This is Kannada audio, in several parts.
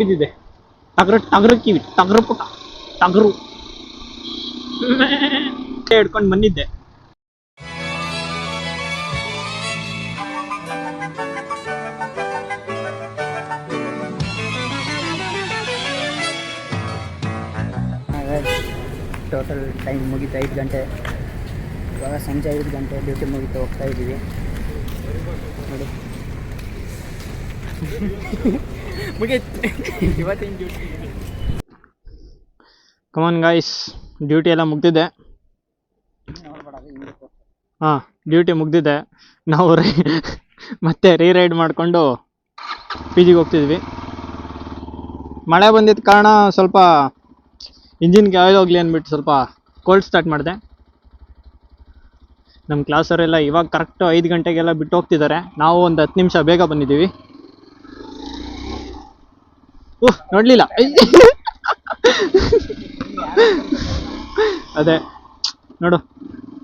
ಬಿದ್ದಿದೆ. ಟಗರು ಕಿವಿ, ಟಗರು ಪುಟ, ಟಗರು ಹಿಡ್ಕೊಂಡು ಬಂದಿದ್ದೆ. ಟೋಟಲ್ ಟೈಮ್ ಮುಗೀತು 5 ಗಂಟೆ. ಇವಾಗ ಸಂಜೆ 5 ಗಂಟೆ ಡ್ಯೂಟಿ ಮುಗೀತು, ಹೋಗ್ತಾ ಇದ್ದೀವಿ ನೋಡಿ. ಮುಗೀತು ಇವತ್ತಿನ ಡ್ಯೂಟಿ. ಕಮಾನ್ ಗಾಯ್ಸ್, ಡ್ಯೂಟಿ ಎಲ್ಲ ಮುಗ್ದಿದೆ. ಹಾಂ, ಡ್ಯೂಟಿ ಮುಗ್ದಿದೆ. ನಾವು ಮತ್ತೆ ರೈಡ್ ಮಾಡಿಕೊಂಡು ಪಿ ಜಿಗೆ ಹೋಗ್ತಿದ್ವಿ. ಮಳೆ ಬಂದಿದ್ದ ಕಾರಣ ಸ್ವಲ್ಪ ಇಂಜಿನ್ಗೆ ಆಯಿಲ್ ಹೋಗಲಿ ಅಂದ್ಬಿಟ್ಟು ಸ್ವಲ್ಪ ಕೋಲ್ಡ್ ಸ್ಟಾರ್ಟ್ ಮಾಡಿದೆ. ನಮ್ಮ ಕ್ಲಾಸವರೆಲ್ಲ ಇವಾಗ ಕರೆಕ್ಟು 5 ಗಂಟೆಗೆಲ್ಲ ಬಿಟ್ಟು ಹೋಗ್ತಿದ್ದಾರೆ. ನಾವು ಒಂದು 10 ನಿಮಿಷ ಬೇಗ ಬಂದಿದ್ದೀವಿ. ನೋಡಲಿಲ್ಲ ಅದೇ ನೋಡು,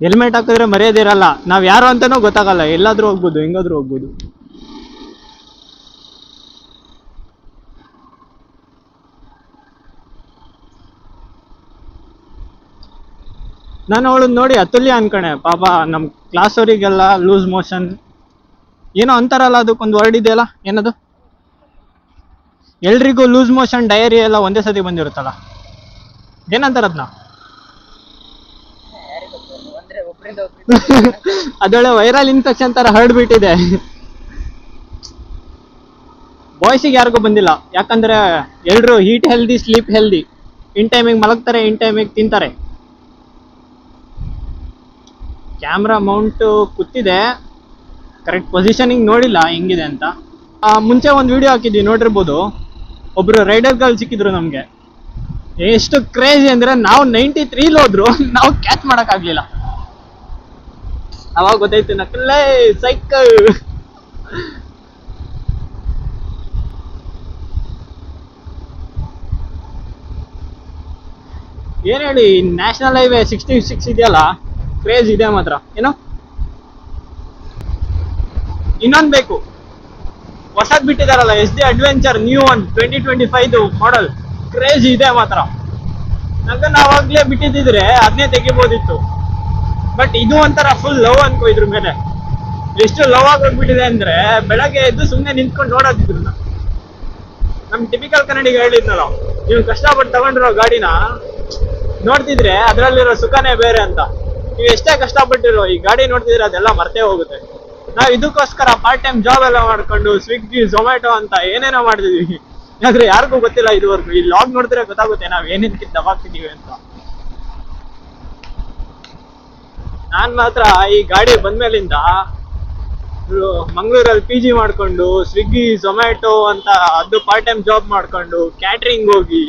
ಹೆಲ್ಮೆಟ್ ಹಾಕಿದ್ರೆ ಮರ್ಯಾದಿರಲ್ಲ. ನಾವು ಯಾರು ಅಂತನೂ ಗೊತ್ತಾಗಲ್ಲ, ಎಲ್ಲಾದರೂ ಹೋಗ್ಬೋದು, ಹೆಂಗಾದ್ರೂ ಹೋಗ್ಬೋದು. ನಾನು ಅವಳನ್ನ ನೋಡಿ ಅತುಲ್ಯ ಅನ್ಕಣೆ. ಪಾಪ ನಮ್ಮ ಕ್ಲಾಸ್ ಅವರಿಗೆಲ್ಲ ಲೂಸ್ ಮೋಷನ್ ಏನೋ ಅಂತಾರಲ್ಲ, ಅದಕ್ಕೊಂದು ವರ್ಡ್ ಇದೆಯಲ್ಲ, ಏನದು, ಎಲ್ರಿಗೂ ಲೂಸ್ ಮೋಷನ್ ಡಯರಿ ಎಲ್ಲ ಒಂದೇ ಸತಿ ಬಂದಿರುತ್ತಲ್ಲ, ಏನಂತಾರ ಅದನ್ನ? ಅದೊಳ್ಳೆ ವೈರಲ್ ಇನ್ಫೆಕ್ಷನ್ ತರ ಹರಡ್ಬಿಟ್ಟಿದೆ. ಬಾಯ್ಸಿಗೆ ಯಾರಿಗೂ ಬಂದಿಲ್ಲ, ಯಾಕಂದ್ರೆ ಎಲ್ರು ಹೀಟ್ ಹೆಲ್ದಿ, ಸ್ಲೀಪ್ ಹೆಲ್ದಿ. ಇನ್ ಟೈಮಿಗೆ ಮಲಗ್ತಾರೆ, ಇನ್ ಟೈಮಿಗೆ ತಿಂತಾರೆ. ಕ್ಯಾಮ್ರಾ ಮೌಂಟು ಕೂತಿದೆ, ಕರೆಕ್ಟ್ ಪೊಸಿಷನಿಂಗ್ ನೋಡಿಲ್ಲ ಹೆಂಗಿದೆ ಅಂತ. ಮುಂಚೆ ಒಂದು ವಿಡಿಯೋ ಹಾಕಿದ್ವಿ, ನೋಡಿರ್ಬೋದು. ಒಬ್ರು ರೈಡರ್ ಗರ್ಲ್ ಸಿಕ್ಕಿದ್ರು ನಮಗೆ. ಎಷ್ಟು ಕ್ರೇಜಿ ಅಂದ್ರೆ, ನಾವು 93 ಹೋದ್ರು, ನಾವು ಕ್ಯಾಚ್ ಮಾಡೋಕ್ಕಾಗಲಿಲ್ಲ. ಅವಾಗ ಗೊತ್ತಾಯ್ತು ನಕಲ್ಲೇ ಸೈಕಲ್. ಏನ್ ಹೇಳಿ, ನ್ಯಾಷನಲ್ ಹೈವೇ 66 ಇದೆಯಲ್ಲ, ಕ್ರೇಜ್ ಇದೆ ಮಾತ್ರ. ಏನೋ ಇನ್ನೊಂದು ಬೇಕು, ಹೊಸದ್ ಬಿಟ್ಟಿದಾರಲ್ಲ, SD ಅಡ್ವೆಂಚರ್ ನ್ಯೂ ಒನ್ 2025 ಮಾಡಲ್. ಕ್ರೇಜ್ ಇದೆ ಮಾತ್ರ. ನಂಗೆ ನಾವಾಗ್ಲೇ ಬಿಟ್ಟಿದ್ರೆ ಅದನ್ನೇ ತೆಗಿಬೋದಿತ್ತು. ಬಟ್ ಇದು ಒಂಥರ ಫುಲ್ ಲವ್ ಅನ್ಕೋ ಇದ್ರ ಮೇಲೆ. ಎಷ್ಟು ಲವ್ ಆಗೋಗ್ಬಿಟ್ಟಿದೆ ಅಂದ್ರೆ, ಬೆಳಗ್ಗೆ ಎದ್ದು ಸುಮ್ಮನೆ ನಿಂತ್ಕೊಂಡು ನೋಡೋದಿದ್ರು. ನಮ್ ಟಿಪಿಕಲ್ ಕನ್ನಡಿಗ ಹೇಳಿದ್ನಲ್ಲ, ನೀವು ಕಷ್ಟಪಟ್ಟು ತಗೊಂಡಿರೋ ಗಾಡಿನ ನೋಡ್ತಿದ್ರೆ ಅದ್ರಲ್ಲಿರೋ ಸುಖನೇ ಬೇರೆ ಅಂತ. ನೀವು ಎಷ್ಟೇ ಕಷ್ಟಪಟ್ಟಿರೋ ಈ ಗಾಡಿ ನೋಡ್ತಿದ್ರೆ ಅದೆಲ್ಲ ಮರ್ತೇ ಹೋಗುತ್ತೆ. ನಾವು ಇದಕ್ಕೋಸ್ಕರ ಪಾರ್ಟ್ ಟೈಮ್ ಜಾಬ್ ಎಲ್ಲ ಮಾಡ್ಕೊಂಡು ಸ್ವಿಗ್ಗಿ, ಝೊಮ್ಯಾಟೊ ಅಂತ ಏನೇನೋ ಮಾಡ್ತಿದೀವಿ. ಆದ್ರೆ ಯಾರಿಗೂ ಗೊತ್ತಿಲ್ಲ ಇದುವರೆಗೂ. ಈ ಲಾಗ್ ನೋಡಿದ್ರೆ ಗೊತ್ತಾಗುತ್ತೆ ನಾವು ಏನೇನಕ್ಕಿಂತ ದಬಾಗ್ತಿದೀವಿ ಅಂತ. ನಾನ್ ಮಾತ್ರ ಈ ಗಾಡಿ ಬಂದ್ಮೇಲಿಂದ ಮಂಗಳೂರಲ್ಲಿ PG ಮಾಡ್ಕೊಂಡು, ಸ್ವಿಗ್ಗಿ, ಝೊಮ್ಯಾಟೊ ಅಂತ ಅದು ಪಾರ್ಟ್ ಟೈಮ್ ಜಾಬ್ ಮಾಡ್ಕೊಂಡು, ಕ್ಯಾಟ್ರಿಂಗ್ ಹೋಗಿ,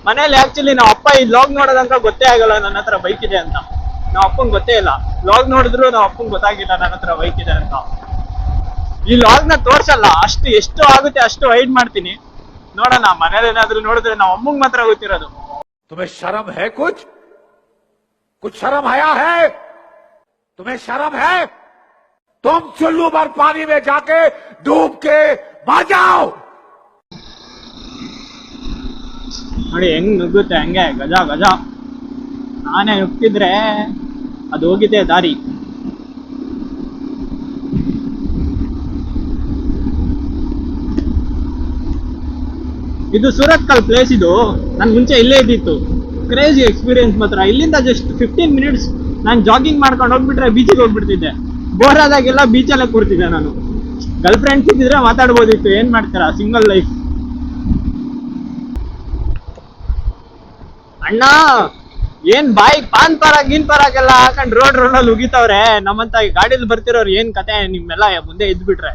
ಮನೇಲಿ ಆಕ್ಚುಲಿ ನಾವು ಅಪ್ಪ ಈ ಲಾಗ್ ನೋಡೋದಂತ ಗೊತ್ತೇ ಆಗಲ್ಲ ನನ್ನ ಹತ್ರ ಬೈಕ್ ಇದೆ ಅಂತ. ನಾವ್ ಅಪ್ಪಂಗೆ ಗೊತ್ತೇ ಇಲ್ಲ. ಲಾಗ್ ನೋಡಿದ್ರು ನಾವ್ ಅಪ್ಪಂಗೆ ಗೊತ್ತಾಗಿಲ್ಲ ನನ್ನ ಹತ್ರ ಬೈಕ್ ಇದೆ ಅಂತ. ಈ ಲಾಗ್ ನ ತೋರ್ಸಲ್ಲ, ಅಷ್ಟು ಎಷ್ಟು ಆಗುತ್ತೆ ಅಷ್ಟು ಹೈಡ್ ಮಾಡ್ತೀನಿ. ನೋಡೋಣ, ಮನೇಲಿ ಏನಾದ್ರು ನೋಡಿದ್ರೆ ನಾವ್ ಅಮ್ಮಂಗ್ ಮಾತ್ರ ಗೊತ್ತಿರೋದು. तुम्हें शर्म है? कुछ शर्म आया है? तुम्हें शर्म है? तुम चुल्लू भर पानी में जाके डूब के मर जाओ. ನೋಡಿ ಹೆಂಗ್ ನುಗ್ಗುತ್ತೆ, ಹಂಗೆ ಗಜ ಗಜ. ನಾನೇ ನುಗ್ತಿದ್ರೆ ಅದು ಹೋಗಿದೆ ದಾರಿ. ಇದು ಸೂರತ್ಕಲ್ ಪ್ಲೇಸ್. ಇದು ನನ್ ಮುಂಚೆ ಇಲ್ಲೇ ಇದ್ದಿತ್ತು. ಕ್ರೇಜಿ ಎಕ್ಸ್ಪೀರಿಯನ್ಸ್ ಮಾತ್ರ. ಇಲ್ಲಿಂದ ಜಸ್ಟ್ 15 ಮಿನಿಟ್ಸ್ ನಾನು ಜಾಗಿಂಗ್ ಮಾಡ್ಕೊಂಡು ಹೋಗ್ಬಿಟ್ರೆ ಬೀಚಿಗೆ ಹೋಗ್ಬಿಡ್ತಿದ್ದೆ. ಬೋರ್ ಆದಾಗೆಲ್ಲ ಬೀಚಲ್ಲೇ ಕೂರ್ತಿದ್ದೆ ನಾನು. ಗರ್ಲ್ ಫ್ರೆಂಡ್ಸ್ ಇದ್ದಿದ್ರೆ ಮಾತಾಡ್ಬೋದಿತ್ತು, ಏನ್ ಮಾಡ್ತೀರಾ, ಸಿಂಗಲ್ ಲೈಫ್. ಅಣ್ಣ ಏನ್ ಬಾಯಿಗೆ ಪಾನ್ ಪರಾಗೆಲ್ಲ ಹಾಕೊಂಡ್ ರೋಡಲ್ಲಿ ಉಗಿತವ್ರೆ. ನಮ್ಮಂತ ಗಾಡಿಲಿ ಬರ್ತಿರೋರು ಏನ್ ಕತೆ ನಿಮ್ಮೆಲ್ಲ ಮುಂದೆ ಇದ್ಬಿಟ್ರೆ.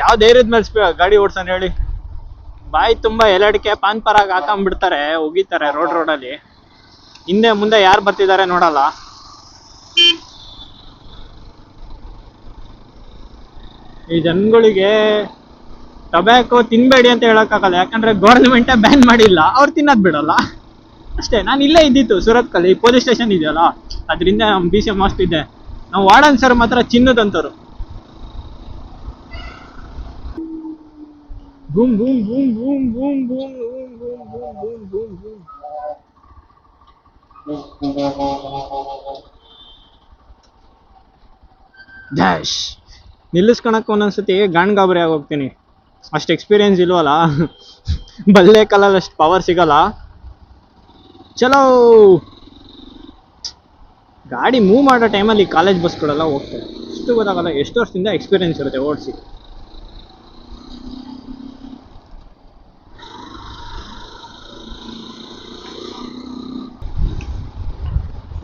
ಯಾವ ಧೈರ್ಯದ ಮೇಲೆ ಗಾಡಿ ಓಡ್ಸನ್ ಹೇಳಿ. ಬಾಯಿ ತುಂಬಾ ಎಲಡಿಕೆ ಪಾನ್ ಪರಾಗ್ ಹಾಕೊಂಡ್ಬಿಡ್ತಾರೆ, ಉಗಿತಾರೆ ರೋಡಲ್ಲಿ. ಹಿಂದೆ ಮುಂದೆ ಯಾರು ಬರ್ತಿದ್ದಾರೆ ನೋಡಲ್ಲ. ಈ ಜನಗಳಿಗೆ ಟೊಬ್ಯಾಕೋ ತಿನ್ಬೇಡಿ ಅಂತ ಹೇಳಕ್ಕಾಗಲ್ಲ, ಯಾಕಂದ್ರೆ ಗೌರ್ಮೆಂಟೇ ಬ್ಯಾನ್ ಮಾಡಿಲ್ಲ, ಅವ್ರು ತಿನ್ನೋದ್ ಬಿಡಲ್ಲ ಅಷ್ಟೇ. ನಾನು ಇಲ್ಲೇ ಇದ್ದಿತ್ತು ಸೂರತ್ಕಲ್ಲಿ, ಪೊಲೀಸ್ ಸ್ಟೇಷನ್ ಇದೆಯಲ್ಲ, ಅದರಿಂದ ನಮ್ಮ BCM ಮಸ್ತ್ ಇದೆ. ನಾವು ವಾರ್ಡನ್ ಸರ್ ಮಾತ್ರ ಚಿನ್ನದಂತವ್ರು. Boom boom boom boom boom boom boom boom boom boom boom. Dash ನಿಲ್ಲಿಸ್ಕೊಳಕ್ ಒಂದೊಂದ್ಸತಿ ಗಾಬರಿ ಆಗೋಗ್ತೀನಿ, ಅಷ್ಟು ಎಕ್ಸ್ಪೀರಿಯನ್ಸ್ ಇಲ್ವಲ್ಲ. ಬಲ್ಲೆ ಕಾಲಲ್ಲಿ ಅಷ್ಟು ಪವರ್ ಸಿಗಲ್ಲ. ಚಲೋ ಗಾಡಿ ಮೂವ್ ಮಾಡೋ ಟೈಮಲ್ಲಿ ಕಾಲೇಜ್ ಬಸ್ಗಳೆಲ್ಲ ಹೋಗ್ತವೆ, ಅಷ್ಟು ಗೊತ್ತಾಗಲ್ಲ. ಎಷ್ಟು ವರ್ಷದಿಂದ ಎಕ್ಸ್ಪೀರಿಯನ್ಸ್ ಇರುತ್ತೆ ಓಡಿಸಿ.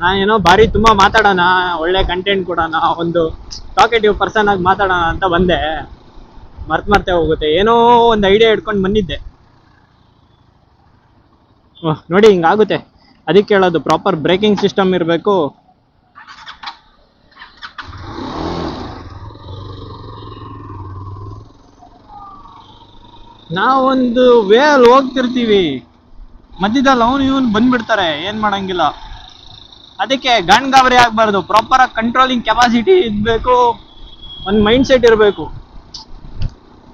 ನಾನೇನೋ ಬಾರಿ ತುಂಬಾ ಮಾತಾಡೋಣ, ಒಳ್ಳೆ ಕಂಟೆಂಟ್ ಕೊಡೋಣ, ಒಂದು ಟಾಕೆಟಿವ್ ಪರ್ಸನ್ ಆಗಿ ಮಾತಾಡೋಣ ಅಂತ ಬಂದೆ. ಮರ್ತೇ ಹೋಗುತ್ತೆ. ಏನೋ ಒಂದು ಐಡಿಯಾ ಇಟ್ಕೊಂಡು ಬಂದಿದ್ದೆ. ನೋಡಿ ಹಿಂಗಾಗುತ್ತೆ. ಅದಕ್ಕೆ ಹೇಳೋದು ಪ್ರಾಪರ್ ಬ್ರೇಕಿಂಗ್ ಸಿಸ್ಟಮ್ ಇರಬೇಕು. ನಾವೊಂದು ವೇ ಅಲ್ಲಿ ಹೋಗ್ತಿರ್ತೀವಿ, ಮಧ್ಯದಲ್ಲಿ ಅವನು ಇವನು ಬಂದ್ಬಿಡ್ತಾರೆ, ಏನ್ ಮಾಡಂಗಿಲ್ಲ. ಅದಕ್ಕೆ ಗಾಬರಿ ಆಗ್ಬಾರ್ದು. ಪ್ರಾಪರ್ ಆಗಿ ಕಂಟ್ರೋಲಿಂಗ್ ಕೆಪಾಸಿಟಿ ಇರಬೇಕು, ಒಂದು ಮೈಂಡ್ ಸೆಟ್ ಇರಬೇಕು.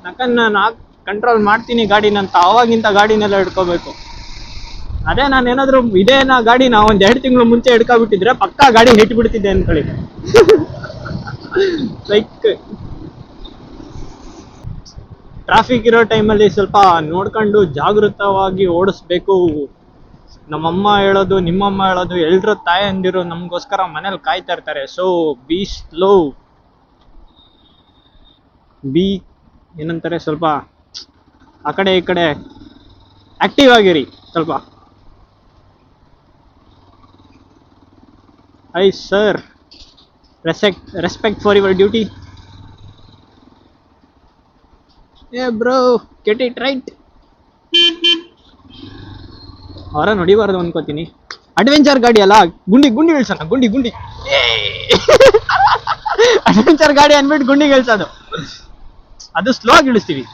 ಯಾಕಂದ್ರೆ ನಾನು ಕಂಟ್ರೋಲ್ ಮಾಡ್ತೀನಿ ಗಾಡಿನಂತ ಅವಾಗಿಂತ ಗಾಡಿನೆಲ್ಲ ಹಿಡ್ಕೋಬೇಕು. ಅದೇ ನಾನು ಏನಾದ್ರು ಇದೇನಾ ಗಾಡಿನ ಒಂದ್ 2 ತಿಂಗಳು ಮುಂಚೆ ಹಿಡ್ಕೊಬಿಟ್ಟಿದ್ರೆ ಪಕ್ಕಾ ಗಾಡಿ ಹಿಟ್ಬಿಡ್ತಿದ್ದೆ ಅನ್ಕೊಳ್ಳಿ. ಲೈಕ್ ಟ್ರಾಫಿಕ್ ಇರೋ ಟೈಮಲ್ಲಿ ಸ್ವಲ್ಪ ನೋಡ್ಕೊಂಡು ಜಾಗೃತವಾಗಿ ಓಡಿಸ್ಬೇಕು. ನಮ್ಮಮ್ಮ ಹೇಳೋದು, ನಿಮ್ಮಮ್ಮ ಹೇಳೋದು, ಎಲ್ರ ತಾಯಂದಿರು ನಮಗೋಸ್ಕರ ಮನೇಲಿ ಕಾಯ್ತಾ ಇರ್ತಾರೆ. ಸೊ ಬಿ ಸ್ಲೋ, ಬಿ ಏನಂತಾರೆ, ಸ್ವಲ್ಪ ಆ ಕಡೆ ಈ ಕಡೆ ಆಕ್ಟಿವ್ ಆಗಿರಿ ಸ್ವಲ್ಪ. I sir, respect for your duty. ಏ ಬ್ರೋ, ಗೆಟ್ ಇಟ್ ರೈಟ್. ಅವರ ನೋಡಿಬಾರ್ದು ಅನ್ಕೋತೀನಿ. ಅಡ್ವೆಂಚರ್ ಗಾಡಿ ಅಲ್ಲ, ಗುಂಡಿ ಇಳ್ಸೋಣ. ಗುಂಡಿ ಅಡ್ವೆಂಚರ್ ಗಾಡಿ ಅನ್ಬಿಟ್ಟು ಗುಂಡಿಗೆ ಇಳ್ಸೋದು, ಅದು ಸ್ಲೋ ಆಗಿ ಇಳಿಸ್ತೀವಿ.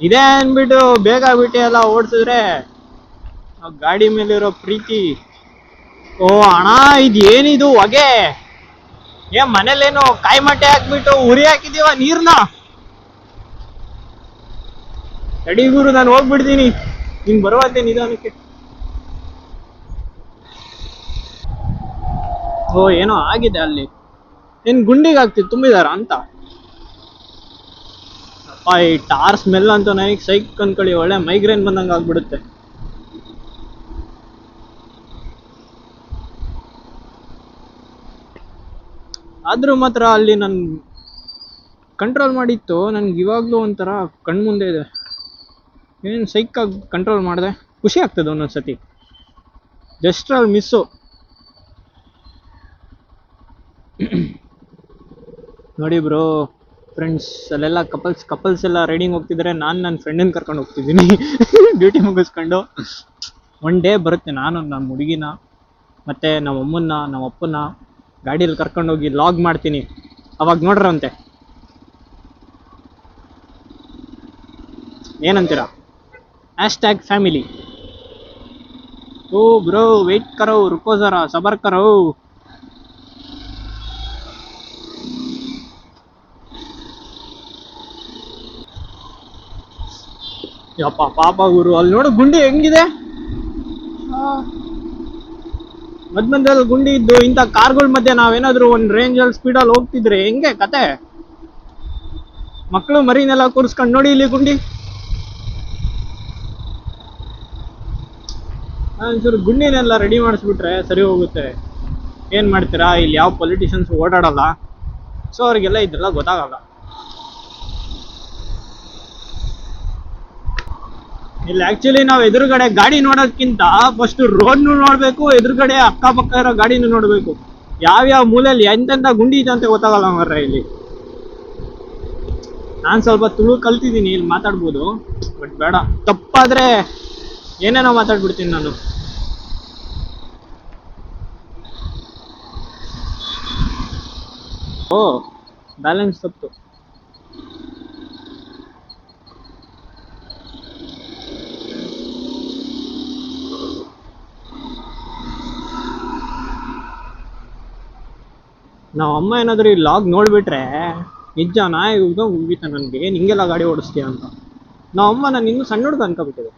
ಇದೇ ಅನ್ಬಿಟ್ಟು ಬೇಗ ಬಿಟ್ಟು ಎಲ್ಲ ಓಡಿಸಿದ್ರೆ ಗಾಡಿ ಮೇಲಿರೋ ಪ್ರೀತಿ. ಓ ಅಣ್ಣ, ಇದೇನಿದು ಹೊಗೆ? ಮನೇಲೇನು ಕಾಯಿ ಮಟ್ಟೆ ಹಾಕ್ಬಿಟ್ಟು ಉರಿ ಹಾಕಿದೀವ ನೀರ್ನ? ತಡಿ ಗುರು, ನಾನು ಹೋಗ್ಬಿಡ್ತೀನಿ, ನೀನ್ ಬರುವಂತೆ ನಿಧಾನಕ್ಕೆ. ಓ ಏನೋ ಆಗಿದೆ ಅಲ್ಲಿ. ಏನ್ ಗುಂಡಿಗೆ ಆಗ್ತಿತ್ತು, ತುಂಬಿದಾರ ಅಂತ? ಅಪ್ಪ, ಈ ಟಾರ್ ಸ್ಮೆಲ್ ಅಂತೂ ನನಗೆ ಸೈಕ್ ಅನ್ಕೊಳ್ಳಿ, ಒಳ್ಳೆ ಮೈಗ್ರೇನ್ ಬಂದಂಗೆ ಆಗ್ಬಿಡುತ್ತೆ. ಆದ್ರೂ ಮಾತ್ರ ಅಲ್ಲಿ ನಾನು ಕಂಟ್ರೋಲ್ ಮಾಡಿತ್ತು, ನನ್ಗೆ ಇವಾಗ್ಲೂ ಒಂಥರ ಕಣ್ಮುಂದೆ ಇದೆ. ಏನ್ ಸೈಕಾಗಿ ಕಂಟ್ರೋಲ್ ಮಾಡಿದೆ, ಖುಷಿ ಆಗ್ತದೆ ಒಂದೊಂದ್ಸತಿ. ಜಸ್ಟ್ ಅಲ್ಲಿ ಮಿಸ್ಸು. ನೋಡಿ ಬ್ರೋ, ಫ್ರೆಂಡ್ಸ್ ಅಲ್ಲೆಲ್ಲ ಕಪಲ್ಸ್ ಎಲ್ಲ ರೈಡಿಂಗ್ ಹೋಗ್ತಿದ್ರೆ ನಾನು ನನ್ನ ಫ್ರೆಂಡನ್ನ ಕರ್ಕೊಂಡು ಹೋಗ್ತಿದ್ದೀನಿ. ಡ್ಯೂಟಿ ಮುಗಿಸ್ಕೊಂಡು ಒನ್ ಡೇ ಬರುತ್ತೆ, ನಾನು ನಮ್ಮ ಹುಡುಗಿನ ಮತ್ತೆ ನಮ್ಮ ಅಮ್ಮನ್ನ ನಮ್ಮ ಅಪ್ಪನ ಗಾಡಿಯಲ್ಲಿ ಕರ್ಕೊಂಡೋಗಿ ಲಾಗ್ ಮಾಡ್ತೀನಿ. ಅವಾಗ ನೋಡ್ರಂತೆ, ಏನಂತೀರಾ? #ಫ್ಯಾಮಿಲಿ. ಓ ಬ್ರೋ, ವೇಟ್ ಕರೋ, ರುಕೋ ಜರಾ, ಸಬರ್ ಕರೋ. ಯಪ್ಪ ಪಾಪ ಗುರು, ಅಲ್ಲಿ ನೋಡು ಗುಂಡಿ ಹೆಂಗಿದೆ. ಮಧ್ಯದಲ್ಲಿ ಗುಂಡಿ ಇದ್ದು ಇಂಥ ಕಾರ್ಗಳ ಮಧ್ಯೆ ನಾವೇನಾದ್ರೂ ಒಂದು ರೇಂಜಲ್ಲಿ ಸ್ಪೀಡಲ್ಲಿ ಹೋಗ್ತಿದ್ರೆ ಹೆಂಗೆ ಕತೆ? ಮಕ್ಕಳು ಮರಿನೆಲ್ಲ ಕೂರಿಸ್ಕೊಂಡು ನೋಡಿ ಇಲ್ಲಿ ಗುಂಡಿ. ಒಂಚೂರು ಗುಂಡಿನೆಲ್ಲ ರೆಡಿ ಮಾಡಿಸ್ಬಿಟ್ರೆ ಸರಿ ಹೋಗುತ್ತೆ. ಏನ್ ಮಾಡ್ತೀರಾ, ಇಲ್ಲಿ ಯಾವ ಪೊಲಿಟಿಷಿಯನ್ಸ್ ಓಡಾಡಲ್ಲ, ಸೊ ಅವ್ರಿಗೆಲ್ಲ ಇದೆಲ್ಲ ಗೊತ್ತಾಗಲ್ಲ. ಇಲ್ಲಿ ಆಕ್ಚುಲಿ ನಾವು ಎದುರುಗಡೆ ಗಾಡಿ ನೋಡೋದಕ್ಕಿಂತ ಫಸ್ಟ್ ರೋಡ್ ನೋಡ್ಬೇಕು, ಎದುರುಗಡೆ ಅಕ್ಕಪಕ್ಕ ಇರೋ ಗಾಡಿನೂ ನೋಡ್ಬೇಕು. ಯಾವ್ಯಾವ ಮೂಲೆಯಲ್ಲಿ ಎಂತೆಂತ ಗುಂಡಿ ಇದೆ ಅಂತ ಗೊತ್ತಾಗಲ್ಲ ಮಾರ್ರೆ ಇಲ್ಲಿ. ನಾನು ಸ್ವಲ್ಪ ತುಳು ಕಲ್ತಿದ್ದೀನಿ, ಇಲ್ಲಿ ಮಾತಾಡ್ಬೋದು, ಬಟ್ ಬೇಡ, ತಪ್ಪಾದ್ರೆ ಏನೇನೋ ಮಾತಾಡ್ಬಿಡ್ತೀನಿ ನಾನು. ಓ ಬ್ಯಾಲೆನ್ಸ್ ತಪ್ಪು. ನಾವು ಅಮ್ಮ ಏನಾದ್ರು ಈ ಲಾಗ್ ನೋಡ್ಬಿಟ್ರೆ ನಿಜ ನಾಯಿಗ ಮುಗೀತ ನನಗೆ ಏನು ಹಿಂಗೆಲ್ಲ ಗಾಡಿ ಓಡಿಸ್ತೀಯ ಅಂತ. ನಮ್ಮಮ್ಮ ನಾನು ಇನ್ನೂ ಸಣ್ಣ ಹುಡುಗ ಅನ್ಕೊಬಿಟ್ಟಿದೆ.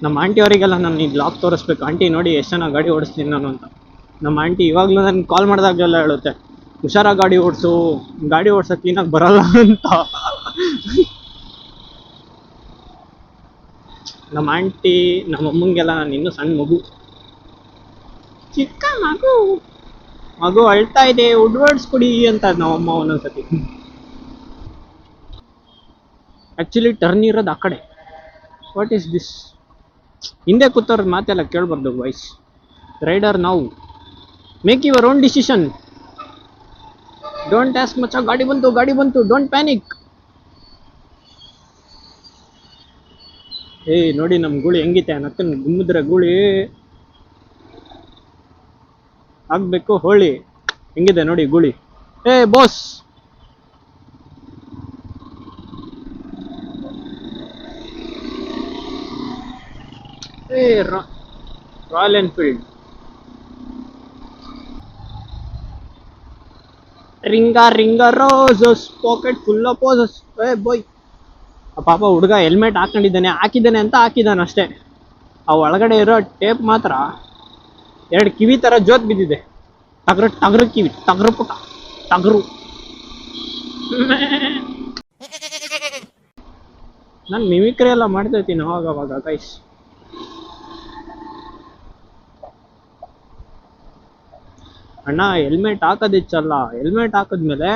ನಮ್ಮ ಆಂಟಿ ಅವರಿಗೆಲ್ಲ ನಾನು ಈ ಬ್ಲಾಗ್ ತೋರಿಸ್ಬೇಕು, ಆಂಟಿ ನೋಡಿ ಎಷ್ಟು ಚೆನ್ನಾಗಿ ಗಾಡಿ ಓಡಿಸ್ತೀನಿ ನಾನು ಅಂತ. ನಮ್ಮ ಆಂಟಿ ಇವಾಗಲೂ ನನಗೆ ಕಾಲ್ ಮಾಡಿದಾಗೆಲ್ಲ ಹೇಳುತ್ತೆ, ಹುಷಾರಾಗಿ ಗಾಡಿ ಓಡಿಸು, ಗಾಡಿ ಓಡ್ಸೋಕೆ ಕ್ಲೀನಾಗಿ ಬರಲ್ಲ ಅಂತ. ನಮ್ಮ ಆಂಟಿ ನಮ್ಮ ಅಮ್ಮಂಗೆಲ್ಲ ನಾನು ಇನ್ನೂ ಸಣ್ಣ ಮಗು, ಚಿಕ್ಕ ಮಗು ಮಗು ಅಳ್ತಾ ಇದೆ ಉಡ್ವರ್ಡ್ಸ್ ಕೊಡಿ ಅಂತ ನಮ್ಮಮ್ಮ ಒಂದೊಂದ್ಸತಿ. ಆ್ಯಕ್ಚುಲಿ ಟರ್ನ್ ಇರೋದು ಆ ಕಡೆ. What is this? ಹಿಂದೆ ಕೂತವ್ರ ಮಾತೆಲ್ಲ ಕೇಳ್ಬಾರ್ದು ವಾಯ್ಸ್. ರೈಡರ್ ನಾವು make your own decision. Don't ask ಮಚ್ಚ, ಗಾಡಿ ಬಂತು, ಡೋಂಟ್ ಪ್ಯಾನಿಕ್. ಏಯ್ ನೋಡಿ ನಮ್ಮ ಗೂಳಿ ಹೆಂಗಿತೆ, ನಕ್ಕನ್ ಗುಮ್ಮಿದ್ರೆ ಗೂಳಿ ಆಗ್ಬೇಕು ಹೋಳಿ. ಹೆಂಗಿದೆ ನೋಡಿ ಗೂಳಿ. ಏ ಬಾಸ್, ಏ royal Enfield ring a roses packet full of possess. ಏ ಬಾಯ್, ಆ ಪಾಪ ಹುಡುಗ ಹೆಲ್ಮೆಟ್ ಹಾಕಿದ್ದಾನೆ ಅಂತ ಹಾಕಿದ್ದಾನೆ ಅಷ್ಟೇ. ಆ ಒಳಗಡೆ ಇರೋ ಟೇಪ್ ಮಾತ್ರ 2 ಕಿವಿ ಥರ ಜೋತ್ ಬಿದ್ದಿದೆ. ಟಗರು ಕಿವಿ, ಟಗರು ಪುಟ ಟಗರು. ನಾನು ಮಿಮಿಕ್ರಿ ಎಲ್ಲ ಮಾಡ್ತಿರ್ತೀನಿ ಅವಾಗ ಗೈಸ್. ಅಣ್ಣ ಹೆಲ್ಮೆಟ್ ಹಾಕೋದಿಚ್ಚಲ್ಲ, ಹೆಲ್ಮೆಟ್ ಹಾಕಿದ್ಮೇಲೆ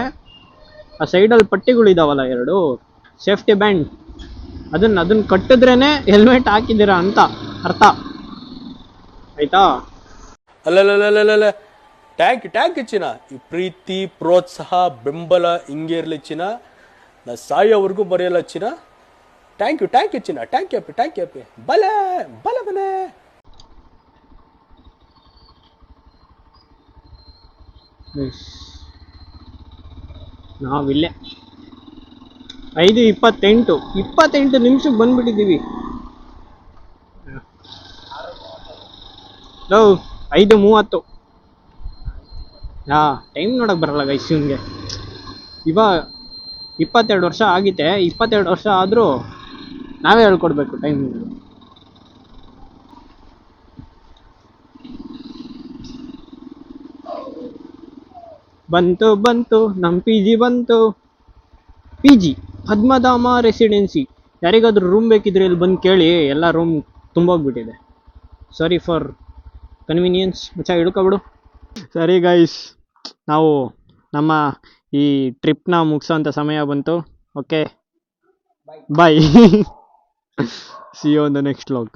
ಆ ಸೈಡಲ್ಲಿ ಪಟ್ಟಿಗಳಿದಾವಲ್ಲ 2 ಸೇಫ್ಟಿ ಬ್ಯಾಂಡ್, ಅದನ್ನ ಕಟ್ಟಿದ್ರೇನೆ ಹೆಲ್ಮೆಟ್ ಹಾಕಿದ್ದೀರಾ ಅಂತ ಅರ್ಥ ಆಯ್ತಾ? ಅಲ್ಲಲ್ಲ ಟ್ಯಾಂಕ್ ಚಿನ್ನ, ಈ ಪ್ರೀತಿ ಪ್ರೋತ್ಸಾಹ ಬೆಂಬಲ ಹಿಂಗೆ ಇರಲಿ ಚಿನ್ನ, ನಾ ಸಾಯೋವರೆಗೂ ಮರೆಯಲ್ಲ ಚಿನ್ನ. ಥ್ಯಾಂಕ್ ಯು ಚಿನ್ನ, ಟ್ಯಾಂಕ್ ಯು ಬಲೆ ನಾವಿಲ್ಲೇ 5:28 ನಿಮಿಷಕ್ಕೆ ಬಂದ್ಬಿಟ್ಟಿದ್ದೀವಿ. 5:30. ಟೈಮ್ ನೋಡಕ್ ಬರಲ್ಲ ಗೈಸ್ ಇವ್ನಿಗೆ. ಇವಾಗ 22 ವರ್ಷ ಆಗಿತ್ತೆ. 22 ವರ್ಷ ಆದರೂ ನಾವೇ ಹೇಳ್ಕೊಡ್ಬೇಕು ಟೈಮ್. ಬಂತು ನಮ್ಮ PG ಬಂತು. PG Padmadhama residency. ಯಾರಿಗಾದ್ರೂ ರೂಮ್ ಬೇಕಿದ್ರೆ ಇಲ್ಲಿ ಬಂದು ಕೇಳಿ, ಎಲ್ಲ ರೂಮ್ ತುಂಬೋಗ್ಬಿಟ್ಟಿದೆ. Sorry for convenience. ಮಚ್ಚ ಹಿಡ್ಕೊಬಿಡು. ಸರಿ ಗೈಸ್, ನಾವು ನಮ್ಮ ಈ ಟ್ರಿಪ್ನ ಮುಗಿಸೋಂಥ ಸಮಯ ಬಂತು. Okay bye. See you on the next vlog.